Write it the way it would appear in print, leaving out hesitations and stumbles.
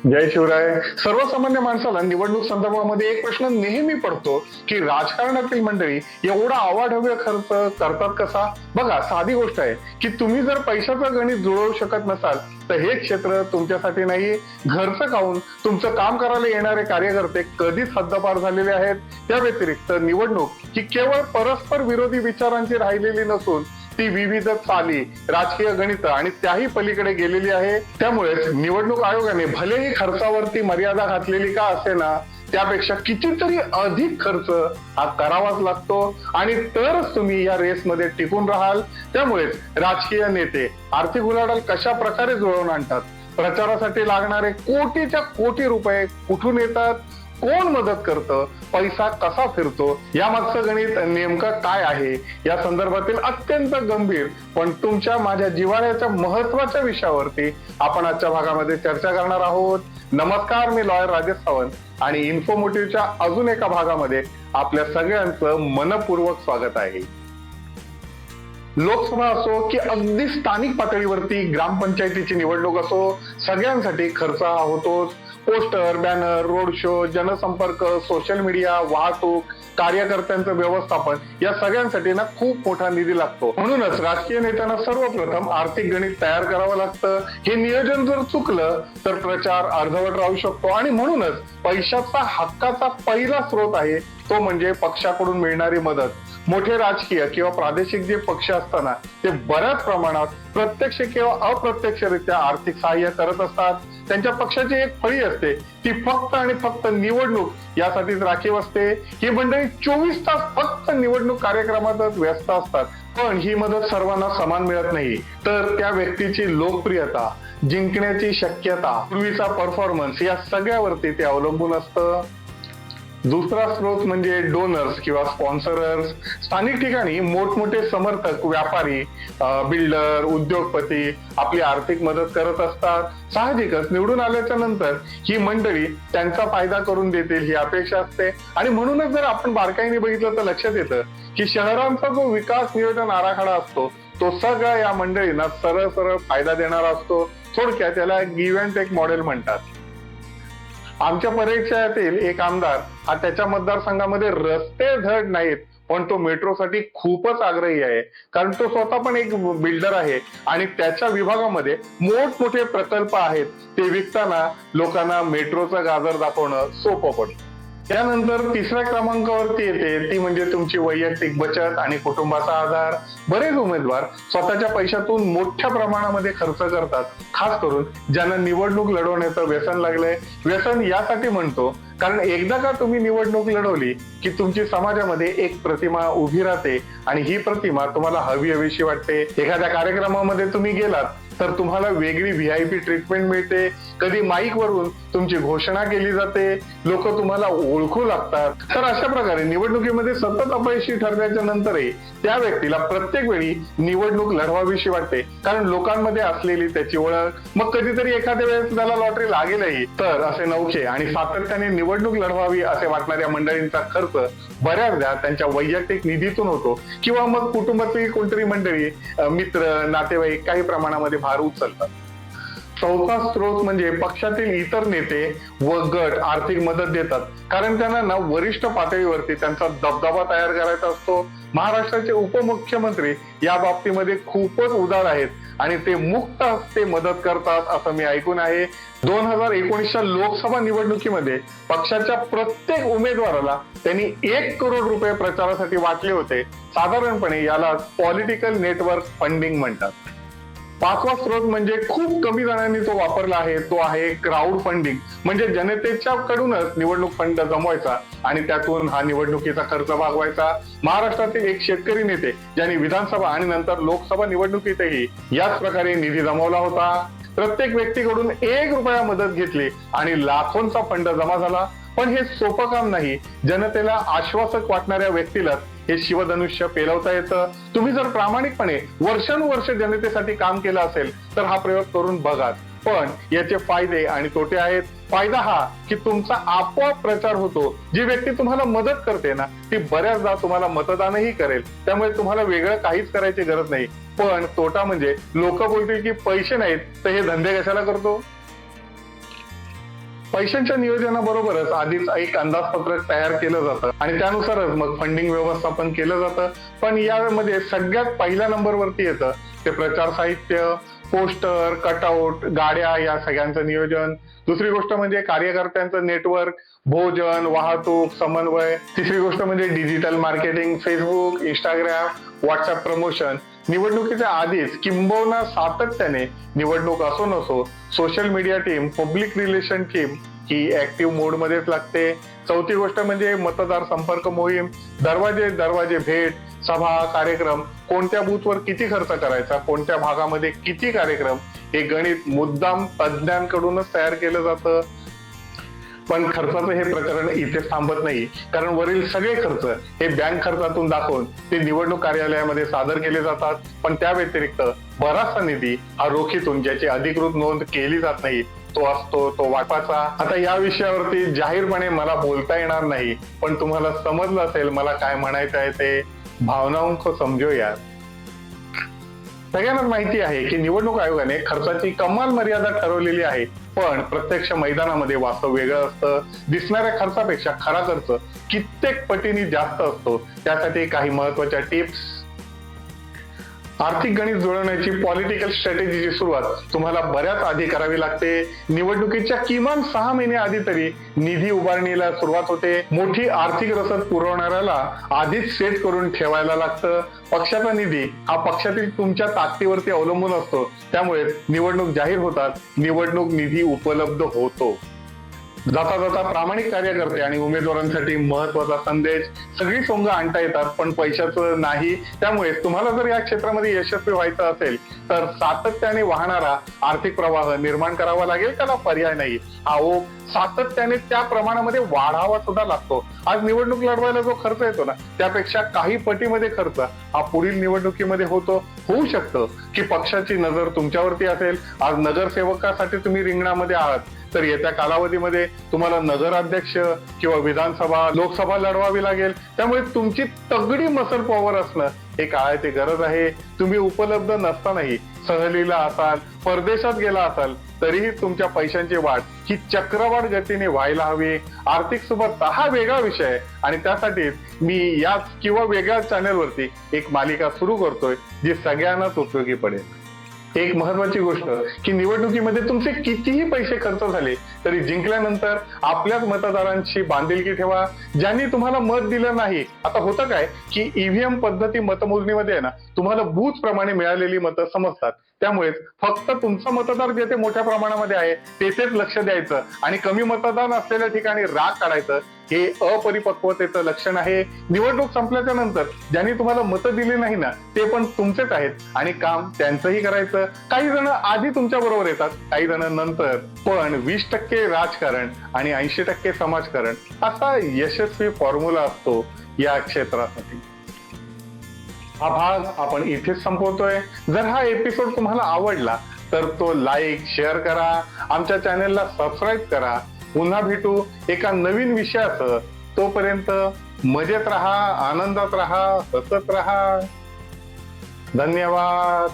जय शिवराय. सर्वसामान्य माणसाला निवडणूक संदर्भामध्ये एक प्रश्न नेहमी पडतो की राजकारणातील मंडळी एवढा अवाढव्य खर्च करतात कसा. बघा, साधी गोष्ट आहे की तुम्ही जर पैशाचं गणित जुळवू शकत नसाल तर हे क्षेत्र तुमच्यासाठी नाही. घरचं खाऊन तुमचं काम करायला येणारे कार्यकर्ते कधीच हद्दपार झालेले आहेत. त्या व्यतिरिक्त निवडणूक ही केवळ परस्पर विरोधी विचारांची राहिलेली नसून ती विविध चाली, राजकीय गणित आणि त्याही पलीकडे गेलेली आहे. त्यामुळे निवडणूक आयोगाने भलेही खर्चावरती मर्यादा घातलेली का असेना, त्यापेक्षा कितीतरी अधिक खर्च हा करावाच लागतो आणि तरच तुम्ही या रेसमध्ये टिकून राहाल. त्यामुळेच राजकीय नेते आर्थिक उलाढाल कशा प्रकारे जुळवून आणतात, प्रचारासाठी लागणारे कोटीच्या कोटी रुपये कुठून येतात, कोण मदत करतं, पैसा कसा फिरतो, यामागचं गणित नेमकं काय आहे, या संदर्भातील अत्यंत गंभीर पण तुमच्या माझ्या जिव्हाळ्याच्या महत्वाच्या विषयावरती आपण आजच्या भागामध्ये चर्चा करणार आहोत. नमस्कार, मी लॉयर राजेश सावंत आणि इन्फॉर्मेटिव्हच्या अजून एका भागामध्ये आपल्या सगळ्यांचं मनपूर्वक स्वागत आहे. लोकसभा असो की अगदी स्थानिक पातळीवरती ग्रामपंचायतीची निवडणूक असो, सगळ्यांसाठी खर्च हा होतोच. पोस्टर, बॅनर, रोड शो, जनसंपर्क, सोशल मीडिया, वाहतूक, कार्यकर्त्यांचं व्यवस्थापन, या सगळ्यांसाठी ना खूप मोठा निधी लागतो. म्हणूनच राजकीय नेत्यांना सर्वप्रथम आर्थिक गणित तयार करावं लागतं. हे नियोजन जर चुकलं तर प्रचार अर्धवट राहू शकतो आणि म्हणूनच पैशाचा हक्काचा पहिला स्रोत आहे तो म्हणजे पक्षाकडून मिळणारी मदत. मोठे राजकीय किंवा प्रादेशिक जे पक्ष असताना ते बऱ्याच प्रमाणात प्रत्यक्ष किंवा अप्रत्यक्षरित्या आर्थिक सहाय्य करत असतात. त्यांच्या पक्षाची एक फळी असते, ती फक्त आणि फक्त निवडणूक यासाठीच राखीव असते. ही मंडळी 24 तास फक्त निवडणूक कार्यक्रमातच व्यस्त असतात. पण ही मदत सर्वांना समान मिळत नाही. तर त्या व्यक्तीची लोकप्रियता, जिंकण्याची शक्यता, पूर्वीचा परफॉर्मन्स, या सगळ्यावरती ते अवलंबून असतं. दुसरा स्रोत म्हणजे डोनर्स किंवा स्पॉन्सरर्स. स्थानिक ठिकाणी मोठमोठे समर्थक, व्यापारी, बिल्डर, उद्योगपती आपली आर्थिक मदत करत असतात. साहजिकच निवडून आल्याच्या नंतर ही मंडळी त्यांचा फायदा करून देतील ही अपेक्षा असते आणि म्हणूनच जर आपण बारकाईने बघितलं तर लक्षात येतं की शहरांचा जो विकास नियोजन आराखडा असतो तो सगळा या मंडळींना सरळ सरळ फायदा देणारा असतो. थोडक्यात त्याला गिव्ह अँड टेक मॉडेल म्हणतात. आमच्या परिचयातील एक आमदार हा त्याच्या मतदारसंघामध्ये रस्ते धड नाहीत पण तो मेट्रोसाठी खूपच आग्रही आहे, कारण तो स्वतः पण एक बिल्डर आहे आणि त्याच्या विभागामध्ये मोठमोठे प्रकल्प आहेत. ते विकताना लोकांना मेट्रोचं गाजर दाखवणं सोपं पडतं. त्यानंतर तिसऱ्या क्रमांकावरती येते ती म्हणजे तुमची वैयक्तिक बचत आणि कुटुंबाचा आधार. बरेच उमेदवार स्वतःच्या पैशातून मोठ्या प्रमाणामध्ये खर्च करतात, खास करून ज्यांना निवडणूक लढवण्याचं व्यसन लागलंय. व्यसन यासाठी म्हणतो कारण एकदा का तुम्ही निवडणूक लढवली की तुमची समाजामध्ये एक प्रतिमा उभी राहते आणि ही प्रतिमा तुम्हाला हवी हवीशी वाटते. एखाद्या कार्यक्रमामध्ये तुम्ही गेलात तर तुम्हाला वेगळी व्हीआयपी ट्रीटमेंट मिळते. कधी माईक वरून तुमची घोषणा केली जाते, लोक तुम्हाला ओळखू लागतात. तर अशा प्रकारे निवडणुकीमध्ये सतत अपयशी ठरल्याच्या नंतरही त्या व्यक्तीला प्रत्येक वेळी निवडणूक लढवावीशी वाटते, कारण लोकांमध्ये असलेली त्याची ओळख. मग कधीतरी एखाद्या वेळेस त्याला लॉटरी लागेलही. तर असे नवखे आणि सातत्याने निवडणूक लढवावी असे वाटणाऱ्या मंडळींचा खर्च बऱ्याचदा त्यांच्या वैयक्तिक निधीतून होतो किंवा मग कुटुंबातली कोणतरी मंडळी, मित्र, नातेवाईक काही प्रमाणामध्ये भार उचलतात. चौथा स्रोत म्हणजे पक्षातील इतर नेते व गट आर्थिक मदत देतात, कारण त्यांना ना वरिष्ठ पातळीवरती त्यांचा दबदबा तयार करायचा असतो. महाराष्ट्राचे उपमुख्यमंत्री या बाबतीमध्ये खूपच उदार आहेत आणि ते मुक्त हस्ते मदत करतात असं मी ऐकून आहे. 2019च्या लोकसभा निवडणुकीमध्ये पक्षाच्या प्रत्येक उमेदवाराला त्यांनी 1 करोड रुपये प्रचारासाठी वाटले होते. साधारणपणे याला पॉलिटिकल नेटवर्क फंडिंग म्हणतात. पाचवा स्रोत म्हणजे खूप कमी जणांनी तो वापरला आहे, तो आहे क्राऊड फंडिंग. म्हणजे जनतेच्या कडूनच निवडणूक फंड जमवायचा आणि त्यातून हा निवडणुकीचा खर्च भागवायचा. महाराष्ट्रातील एक शेतकरी नेते ज्यांनी विधानसभा आणि नंतर लोकसभा निवडणुकीतही याच प्रकारे निधी जमवला होता. प्रत्येक व्यक्तीकडून 1 रुपया मदत घेतली आणि लाखोंचा फंड जमा झाला. पण हे सोपं काम नाही. जनतेला आश्वासक वाटणाऱ्या व्यक्तीला हे शिवधनुष्य पेलवता येतं. तुम्ही जर प्रामाणिकपणे वर्षानुवर्ष जनतेसाठी काम केलं असेल तर हा प्रयोग करून बघा. पण याचे फायदे आणि तोटे आहेत. फायदा हा की तुमचा आपोआप प्रचार होतो. जी व्यक्ती तुम्हाला मदत करते ना ती बऱ्याचदा तुम्हाला मतदानही करेल, त्यामुळे तुम्हाला वेगळं काहीच करायची गरज नाही. पण तोटा म्हणजे लोक बोलतील की पैसे नाहीत तर हे धंदे कशाला करतो. पैशांच्या नियोजनाबरोबरच आधीच एक अंदाजपत्रक तयार केलं जातं आणि त्यानुसारच मग फंडिंग व्यवस्थापन केलं जातं. पण यामध्ये सगळ्यात पहिल्या नंबरवरती येतं ते प्रचार साहित्य, पोस्टर, कटआउट, गाड्या या सगळ्यांचं नियोजन. दुसरी गोष्ट म्हणजे कार्यकर्त्यांचं नेटवर्क, भोजन, वाहतूक, समन्वय. तिसरी गोष्ट म्हणजे digital marketing, Facebook, Instagram, WhatsApp promotion. निवडणुकीच्या आधीच किंबहुना सातत्याने निवडणूक असो नसो social media team, public relation team ही ऍक्टिव्ह मोड मध्येच लागते. चौथी गोष्ट म्हणजे मतदार संपर्क मोहीम, दरवाजे दरवाजे भेट, सभा, कार्यक्रम, कोणत्या बूथवर किती खर्च करायचा, कोणत्या भागामध्ये किती कार्यक्रम, हे गणित मुद्दाम तज्ज्ञांकडूनच तयार केलं जातं. पण खर्चाचं हे प्रकरण इथे थांबत नाही, कारण वरील सगळे खर्च हे बँक खर्चातून दाखवून ते निवडणूक कार्यालयामध्ये सादर केले जातात. पण त्या व्यतिरिक्त बराचसा निधी हा रोखीतून, ज्याची अधिकृत नोंद केली जात नाही, तो असतो तो वाटाचा. आता या विषयावरती जाहीरपणे मला बोलता येणार नाही, पण तुम्हाला समजलं असेल मला काय म्हणायचं आहे ते. भावनाओं को समजो यार. सगळ्यांनाच माहिती आहे की निवडणूक आयोगाने खर्चाची कमाल मर्यादा ठरवलेली आहे, पण प्रत्यक्ष मैदानामध्ये वास्तव वेगळं असतं. दिसणाऱ्या खर्चापेक्षा खरा खर्च कित्येक पटीने जास्त असतो. त्यासाठी काही महत्वाच्या टिप्स. आर्थिक गणित जुळवण्याची पॉलिटिकल स्ट्रॅटेजीची सुरुवात तुम्हाला बऱ्याच आधी करावी लागते. निवडणुकीच्या किमान 6 महिने आधी तरी निधी उभारणीला सुरुवात होते. मोठी आर्थिक रसद पुरवणाऱ्याला आधीच सेट करून ठेवायला लागतं. पक्षाचा निधी हा पक्षातील तुमच्या ताकदीवरती अवलंबून असतो. त्यामुळे निवडणूक जाहीर होतात, निवडणूक निधी उपलब्ध होतो. जाता जाता प्रामाणिक कार्यकर्ते आणि उमेदवारांसाठी महत्वाचा संदेश. सगळी सोंग आणता येतात पण पैशाचं नाही. त्यामुळे तुम्हाला जर या क्षेत्रामध्ये यशस्वी व्हायचं असेल तर सातत्याने वाहणारा आर्थिक प्रवाह निर्माण करावा लागेल. त्याला पर्याय नाही. हा ओघ सातत्याने त्या प्रमाणामध्ये वाढावा सुद्धा लागतो. आज निवडणूक लढवायला जो खर्च येतो ना, त्यापेक्षा काही पटीमध्ये खर्च हा पुढील निवडणुकीमध्ये होऊ शकतं की पक्षाची नजर तुमच्यावरती असेल. आज नगरसेवकासाठी तुम्ही रिंगणामध्ये आहात, तर येत्या कालावधीमध्ये तुम्हाला नगराध्यक्ष किंवा विधानसभा, लोकसभा लढवावी लागेल. त्यामुळे तुमची तगडी मसल पॉवर असणं हे काळाची गरज आहे. तुम्ही उपलब्ध नसतानाही सहलीला असाल, परदेशात गेला असाल, तरीही तुमच्या पैशांची वाढ ही चक्रवाढ गतीने व्हायला हवी. आर्थिक सुबत्ता हा वेगळा विषय आहे आणि त्यासाठीच मी याच किंवा वेगळ्या चॅनलवरती एक मालिका सुरू करतोय जी सगळ्यांनाच उपयोगी पडेल. एक महत्वाची गोष्ट की निवडणुकीमध्ये तुमचे कितीही पैसे खर्च झाले तरी जिंकल्यानंतर आपल्याच मतदारांची बांधिलकी ठेवा, ज्यांनी तुम्हाला मत दिलं नाही. आता होतं काय की ईव्हीएम पद्धती मतमोजणीमध्ये आहे ना, तुम्हाला बूथ प्रमाणे मिळालेली मतं समजतात. त्यामुळे फक्त तुमचा मतदार जेथे मोठ्या प्रमाणामध्ये आहे तेथेच लक्ष द्यायचं आणि कमी मतदान असलेल्या ठिकाणी राग काढायचं हे अपरिपक्वतेचं लक्षण आहे. निवडणूक संपल्याच्या नंतर ज्यांनी तुम्हाला मतं दिली नाही ना, ते पण तुमचेच आहेत आणि काम त्यांचंही करायचं. काही जण आधी तुमच्या बरोबर येतात, काही जण नंतर. पण 20% राजकारण आणि 80% समाजकारण असा यशस्वी फॉर्म्युला असतो या क्षेत्रासाठी. हा भाग आपण इथेच संपवतोय. जर हा एपिसोड तुम्हाला आवडला तर तो लाईक, शेअर करा. आमच्या चॅनेलला सबस्क्राईब करा. पुन्हा भेटू एका नवीन विषयासह. तोपर्यंत मजेत राहा, आनंदात राहा, हसत राहा. धन्यवाद.